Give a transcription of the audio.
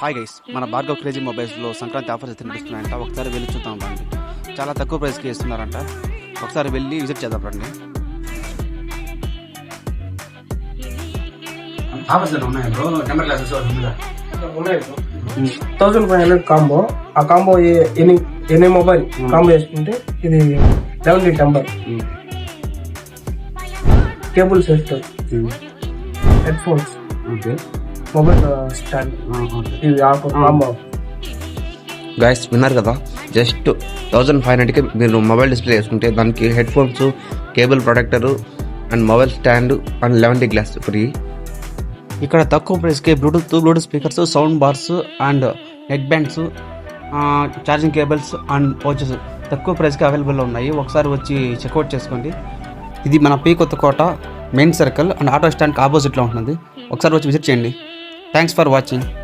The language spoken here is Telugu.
హాయ్ గైస్, మన భార్గవ్ క్రేజీ మొబైల్స్లో సంక్రాంతి ఆఫర్స్ అయితే నడుస్తున్నాయంట. ఒకసారి వెళ్ళి చూద్దాం రండి. చాలా తక్కువ ప్రైస్కి ఇస్తున్నారంట. ఒకసారి వెళ్ళి విజిట్ చేద్దాం రండి. ఆఫర్స్ ఉన్నాయి బ్రో. టెంపర్ గ్లాసెస్ ఉన్నాయి 1500 కాంబో. ఆ కాంబో ఎనీ మొబైల్ కాంబో వేసుకుంటే ఇది 70 temper, cable set, headphones, mobile stand, ఇది ఆఫర్ కాంబో. గైస్ విన్నారు కదా, జస్ట్ 1500కి మీరు మొబైల్ డిస్ప్లే వేసుకుంటే దానికి headphones, cable protector and mobile stand and 11 glass free. ఇక్కడ తక్కువ ప్రైస్కి Bluetooth speakers, sound bars and neck bands, charging cables and watches తక్కువ ప్రైస్కి అవైలబుల్లో ఉన్నాయి. ఒకసారి వచ్చి చెక్అవుట్ చేసుకోండి. ఇది మన P Kothakota main circle and auto స్టాండ్కి ఆపోజిట్లో ఉంటుంది. ఒకసారి వచ్చి విజిట్ చేయండి. Thanks for watching.